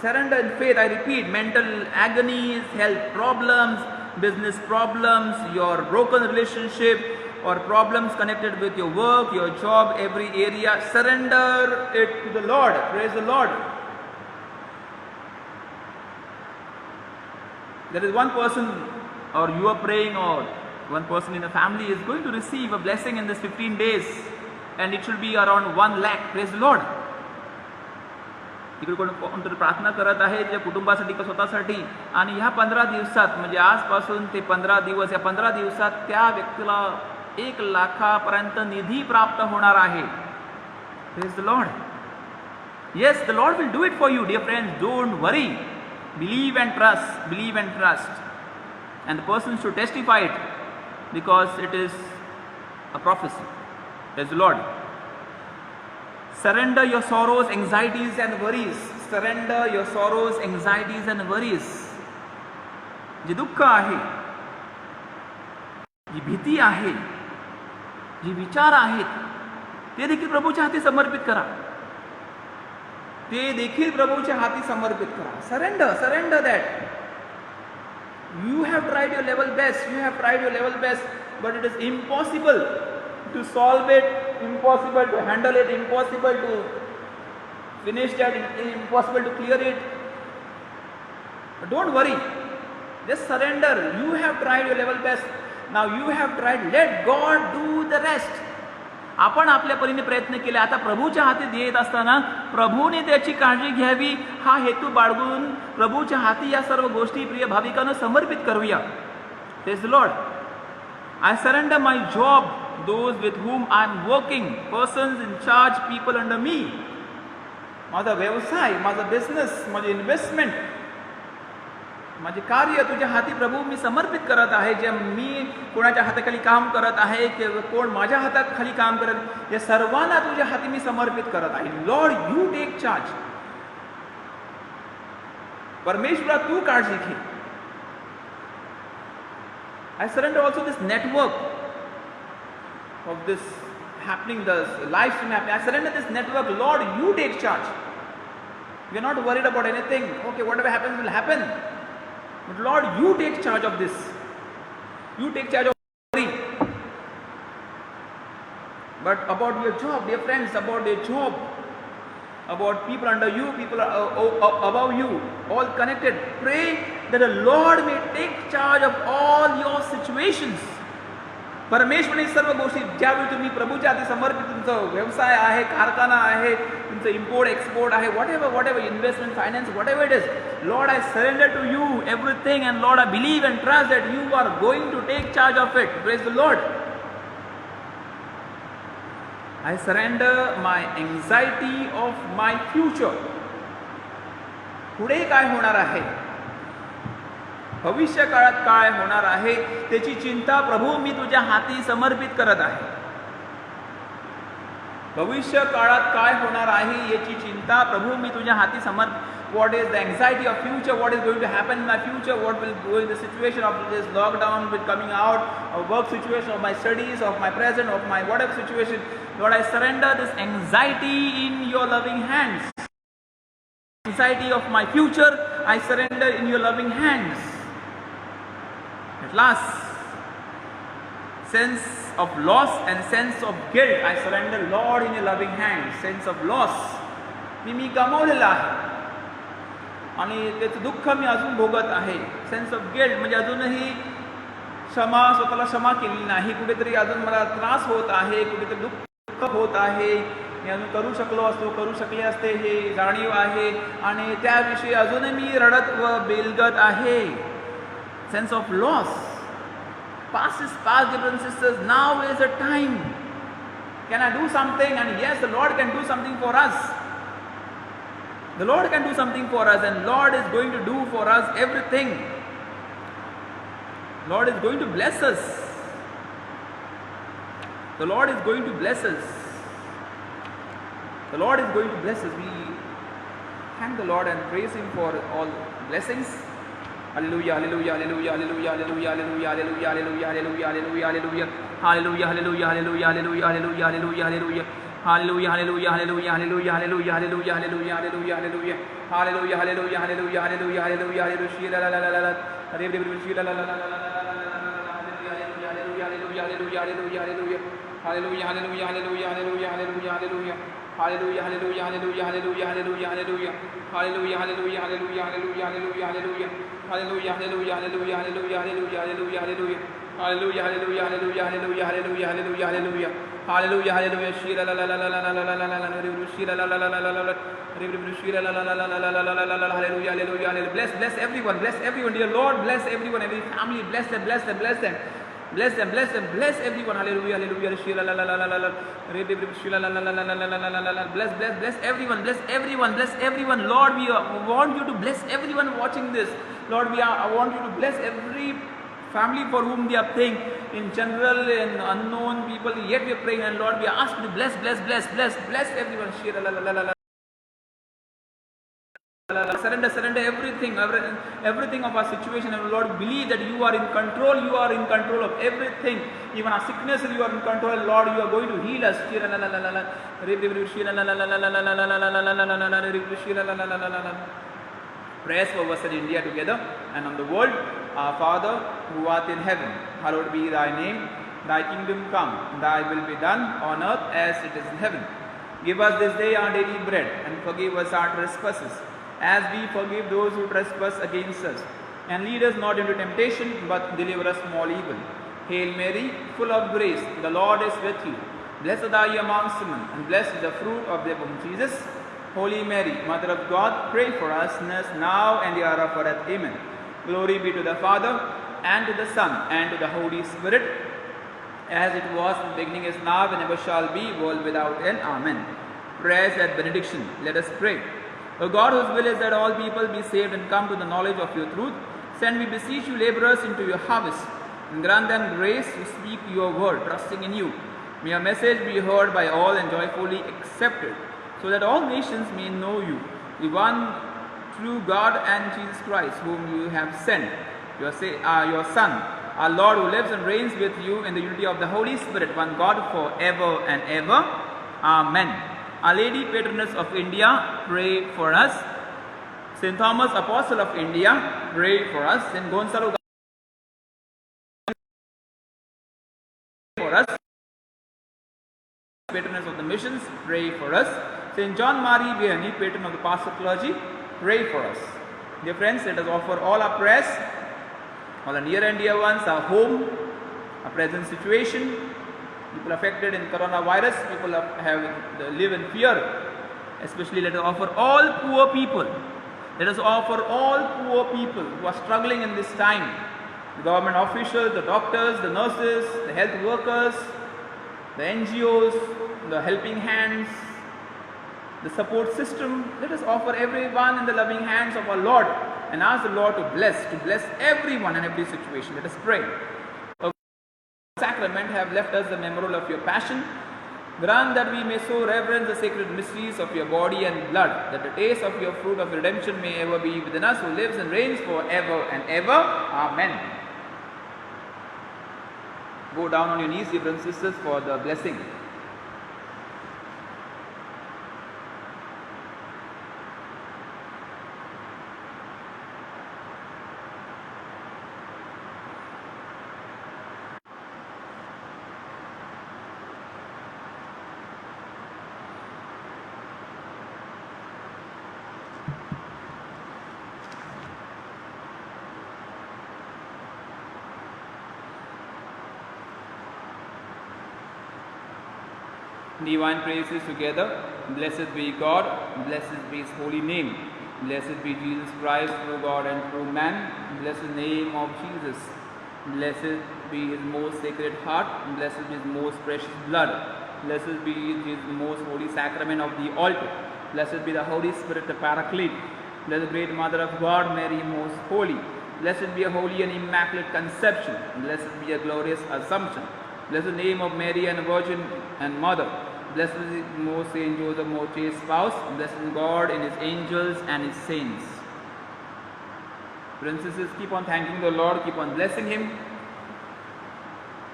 Surrender in faith. I repeat, mental agonies, health problems, business problems, your broken relationship or problems connected with your work, your job, every area, surrender it to the Lord. Praise the Lord. There is one person, or you are praying, or one person in the family is going to receive a blessing in this 15 days, and it should be around 1 lakh. Praise the Lord. तिकडे कोणतरी प्रार्थना करत आहे ज्या कुटुंबासाठी किंवा स्वतःसाठी, आणि ह्या 15 दिवसात, म्हणजे आजपासून ते 15 दिवस, या 15 दिवसात त्या व्यक्तीला 1 लाखापर्यंत निधी प्राप्त होणार आहे. Praise the Lord. Yes, the Lord will do it for you, dear friends. Don't worry. Believe and trust. Believe and trust. And the person should testify it because it is a prophecy. Praise the Lord. Surrender your sorrows, anxieties and worries. Surrender your sorrows, anxieties and worries. जे दुःख आहे, जी भीती आहे, जी विचार आहेत, ते देखील प्रभूच्या हाती समर्पित करा. ते देखील प्रभूच्या हाती समर्पित करा. Surrender that. You have tried your level best, but it is impossible to solve it, impossible to handle it, impossible to finish that, impossible to clear it. But don't worry, just surrender. You have tried your level best. Now you have tried. Let God do the rest. आपण आपल्या परीने प्रयत्न केले, आता प्रभूच्या हाती देत असताना प्रभूने त्याची काळजी घ्यावी हा हेतू बाळगून प्रभूच्या हाती या सर्व गोष्टी प्रिय भाविकांना समर्पित करूया. Praise the Lord. I surrender my job, those with whom I am working, persons in charge, people under me. माझा व्यवसाय, माझा बिझनेस, माझे इन्व्हेस्टमेंट, माझे कार्य तुझ्या हाती प्रभू मी समर्पित करत आहे. जे मी कोणाच्या हाताखाली काम करत आहे, कोण माझ्या हाताखाली काम करत, या सर्वांना तुझ्या हाती मी समर्पित करत आहे. Lord, you take charge. परमेश्वरा, तू काळजी घे. I surrender also this network of this happening, the live stream happening. I surrender this network. Lord, you take charge. We are not worried about anything. Okay, whatever happens will happen. But Lord, you take charge of this. You take charge of worry. But about your job, dear friends, about your job, about people under you, people above you, all connected. Pray that the Lord may take charge of all your situations. परमेश्वराने सर्व गोष्टी, ज्यावेळी तुम्ही प्रभूच्या हाती समर्पित, तुमचा व्यवसाय आहे, कारखाना आहे, तुमचं इम्पोर्ट एक्सपोर्ट आहे, whatever investment, finance, whatever it is, Lord, I surrender to you everything, and Lord, I believe and trust that you are going to take charge of it. Praise the Lord. I surrender my anxiety of my future. पुढे काय होणार आहे, भविष्य काळात काय होणार आहे, त्याची चिंता प्रभू मी तुझ्या हाती समर्पित करत आहे. भविष्य काळात काय होणार आहे याची चिंता प्रभू मी तुझ्या हाती what is the anxiety of future, what is going to happen in my future, what will go in the situation of this lockdown with coming out, of work situation, of my studies, of my present, of my whatever situation. Lord, I surrender this anxiety in your loving hands. Anxiety of my future, I surrender in your loving hands. At last, sense of loss and sense of guilt, I surrender, Lord, in your loving hands. Sense of loss, मी गमावलेला आहे आणि त्याचं दुःख मी अजून भोगत आहे. Sense of guilt म्हणजे अजूनही स्वतःला क्षमा केलेली नाही, कुठेतरी अजून मला त्रास होत आहे, कुठेतरी दुःख होत आहे, मी अजून करू शकले असते हे जाणीव आहे आणि त्याविषयी अजूनही मी रडत व बेलगत आहे. Sense of loss. Past is past, brothers and sisters. Now is the time. Can I do something? And yes, the Lord can do something for us. The Lord can do something for us, and Lord is going to do for us everything. Lord is going to bless us. The Lord is going to bless us. The Lord is going to bless us. We thank the Lord and praise Him for all blessings. Hallelujah, hallelujah, hallelujah, hallelujah, hallelujah, hallelujah, hallelujah, hallelujah, hallelujah, hallelujah, hallelujah, hallelujah, hallelujah, hallelujah, hallelujah, hallelujah, hallelujah. Hallelujah, hallelujah, hallelujah, hallelujah, hallelujah, hallelujah, hallelujah, hallelujah, hallelujah, hallelujah, hallelujah, hallelujah, hallelujah, hallelujah, hallelujah, la la la la la, hallelujah, la la la la la la, hallelujah, hallelujah, hallelujah, hallelujah, hallelujah, hallelujah, hallelujah, hallelujah, hallelujah, hallelujah, hallelujah, hallelujah. Hallelujah, hallelujah, hallelujah, hallelujah, hallelujah, hallelujah. Hallelujah, hallelujah, hallelujah, hallelujah, hallelujah, hallelujah. Hallelujah, hallelujah, hallelujah, hallelujah, hallelujah, hallelujah, hallelujah. Hallelujah, hallelujah, hallelujah, hallelujah, hallelujah, hallelujah, hallelujah. Hallelujah, hallelujah. Shira la la la la la la la la la la la. Shira la la la la la la la. Shira la la la la la la la la la la. Hallelujah, hallelujah, hallelujah. Bless everyone, dear Lord. Bless everyone, every family. Bless them. Bless them, bless everyone. Hallelujah, hallelujah. Shira la la la la la la. Shira la la la la la la la la la. Bless everyone. Lord, we want you to bless everyone watching this. Lord, I want you to bless every family for whom they are praying, in general and unknown people, yet we are praying, and Lord, we ask you to bless everyone. Shira la la la la la. Surrender everything of our situation, and Lord, believe that you are in control. You are in control of everything, even our sickness. You are in control, Lord. You are going to heal us. Prayers for us in India together and on the world. Our Father who art in heaven, hallowed be thy name. Thy kingdom come, thy will be done on earth as it is in heaven. Give us this day our daily bread, and forgive us our trespasses, as we forgive those who trespass against us. And lead us not into temptation, but deliver us from all evil. Hail Mary, full of grace, the Lord is with you. Blessed are you amongst women, and blessed is the fruit of thy womb, Jesus. Holy Mary, Mother of God, pray for us sinners now and the hour of our death. Amen. Glory be to the Father, and to the Son, and to the Holy Spirit, as it was in the beginning, is now, and ever shall be, world without end. Amen. Prayers at benediction. Let us pray. O God, whose will is that all people be saved and come to the knowledge of your truth, send, we beseech you, laborers into your harvest, and grant them grace to speak your word, trusting in you. May your message be heard by all and joyfully accepted, so that all nations may know you, the one true God, and Jesus Christ, whom you have sent, your Son, our Lord, who lives and reigns with you in the unity of the Holy Spirit, one God, forever and ever. Amen. Our Lady, Patroness of India, pray for us. St. Thomas, Apostle of India, pray for us. St. Gonzalo, for us. Patroness of the missions, pray for us. St. John Marie Vianney, patron of the pastoral clergy, pray for us. Dear friends, let us offer all our prayers, all our near and dear ones, our home, our present situation, people affected in coronavirus, people live in fear. Especially let us offer all poor people. Let us offer all poor people who are struggling in this time. The government officials, the doctors, the nurses, the health workers, the NGOs, the helping hands, the support system. Let us offer everyone in the loving hands of our Lord and ask the Lord to bless everyone in every situation. Let us pray. O sacrament, have left us the memorial of your passion. Grant that we may so reverence the sacred mysteries of your body and blood, that the taste of your fruit of redemption may ever be within us, who lives and reigns forever and ever. Amen. Go down on your knees, dear brothers and sisters, for the blessing. Divine praises together. Blessed be God, blessed be His holy name. Blessed be Jesus Christ, true God and true man. Blessed name of Jesus. Blessed be His most sacred heart. Blessed be His most precious blood. Blessed be His most holy sacrament of the altar. Blessed be the Holy Spirit, the Paraclete. Blessed great Mother of God, Mary, most holy. Blessed be a holy and immaculate conception. Blessed be a glorious assumption. Blessed name of Mary, and Virgin and Mother. Blessed is most Saint Joseph, most chaste spouse. Blessed is God in His angels and His saints. Princesses, keep on thanking the Lord, keep on blessing Him.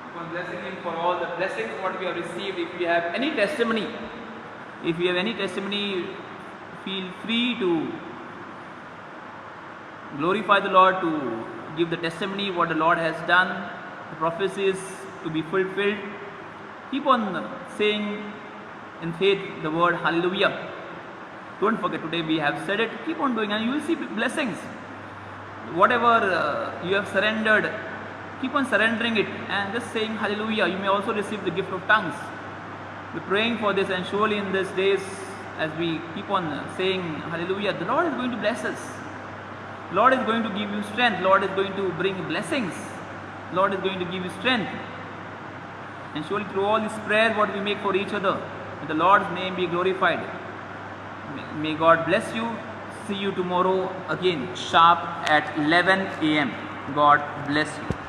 Keep on blessing Him for all the blessings what we have received. If you have any testimony, feel free to glorify the Lord, to give the testimony what the Lord has done, the prophecies to be fulfilled. Keep on saying in faith the word hallelujah. Don't forget, today we have said it. Keep on doing, and you will see blessings. Whatever you have surrendered, keep on surrendering it and just saying hallelujah. You may also receive the gift of tongues. We're praying for this, and surely in these days, as we keep on saying hallelujah, the Lord is going to bless us. Lord is going to give you strength. Lord is going to bring blessings. Lord is going to give you strength. And surely through all these prayers what we make for each other, may the Lord's name be glorified. May God bless you. See you tomorrow again, sharp at 11 a.m. God bless you.